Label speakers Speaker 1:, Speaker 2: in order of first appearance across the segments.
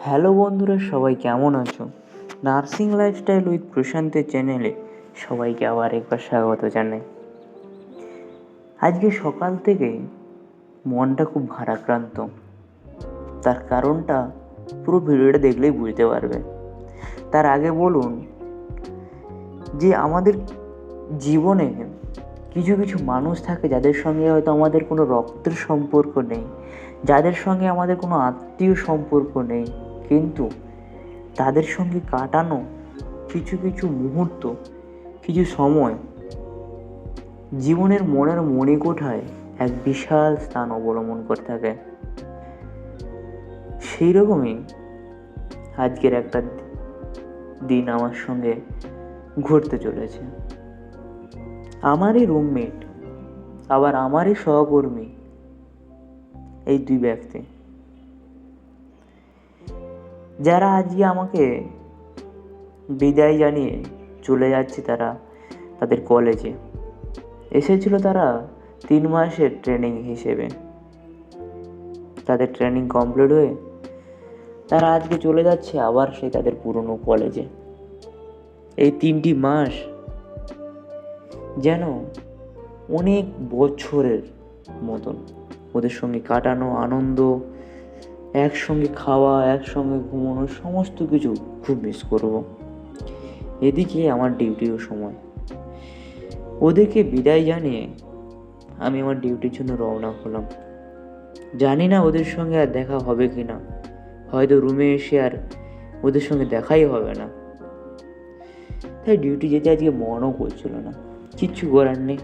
Speaker 1: Hello বন্ধুরা, সবাই কেমন আছো? নার্সিং লাইফস্টাইল উইথ প্রশান্তের চ্যানেলে সবাইকে আবার একবার স্বাগত জানাই। আজকে সকাল থেকে মনটা খুব ভারাক্রান্ত। তার কারণটা পুরো ভিডিওটা দেখলেই বুঝতে পারবে। তার আগে বলুন যে আমাদের জীবনে কিছু কিছু মানুষ থাকে যাদের সঙ্গে হয়তো আমাদের কোনো রক্তের সম্পর্ক নেই, যাদের সঙ্গে আমাদের কোনো আত্মীয় সম্পর্ক নেই, কিন্তু তাদের সঙ্গে কাটানো কিছু কিছু মুহূর্ত, কিছু সময় জীবনের মনের মণিকোঠায় এক বিশাল স্থান অবলম্বন করে থাকে। সেই রকমই আজকের একটা দিন আমার সঙ্গে ঘটতে চলেছে। আমারই রুমমেট আবার আমারই সহকর্মী, এই দুই ব্যক্তি যারা আজকে আমাকে বিদায় জানিয়ে চলে যাচ্ছে তারা তাদের কলেজে। এসেছিল তারা 3 মাসের ট্রেনিং হিসেবে। তাদের ট্রেনিং কমপ্লিট হয়ে তারা আজকে চলে যাচ্ছে আবার সেই তাদের পুরনো কলেজে। এই 3টি মাস যেন অনেক বছরের মতন ওদের সঙ্গে কাটানো, আনন্দ, একসঙ্গে খাওয়া, একসঙ্গে ঘুমানো, সমস্ত কিছু খুব মিস করব। এদিকে আমার ডিউটিও সময়। ওদেরকে বিদায় জানিয়ে আমি আমার ডিউটির জন্য রওনা হলাম। জানি না ওদের সঙ্গে আর দেখা হবে কি না, হয়তো রুমে এসে আর ওদের সঙ্গে দেখাই হবে না। তাই ডিউটি যেতে আজকে মনও করছিল না। কিচ্ছু করার নেই,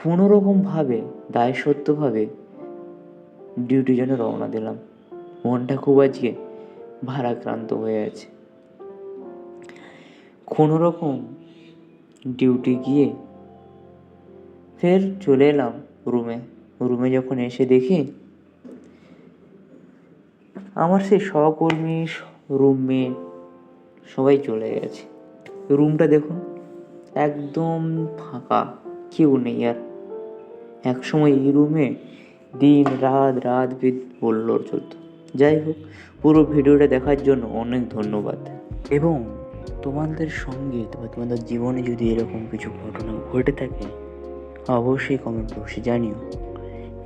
Speaker 1: কোনোরকমভাবে দায়সত্ত্বভাবে ডিউটির জন্য রওনা দিলাম। মনটা খুব আজকে ভারাক্রান্ত হয়ে আছে। কোনোরকম ডিউটি গিয়ে ফের চলে এলাম রুমে যখন এসে দেখি আমার সেই সহকর্মী, রুমমেট সবাই চলে গেছে। রুমটা দেখুন, একদম ফাঁকা, কেউ নেই আর। একসময় এই রুমে দিন রাত বললো চলতো। যাই হোক, পুরো ভিডিওটা দেখার জন্য অনেক ধন্যবাদ। এবং তোমাদের সঙ্গে বা তোমাদের জীবনে যদি এরকম কিছু ঘটনা ঘটে থাকে অবশ্যই কমেন্ট বক্সে জানিও।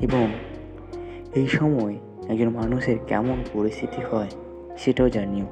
Speaker 1: এবং এই সময় একজন মানুষের কেমন পরিস্থিতি হয় সেটাও জানিও।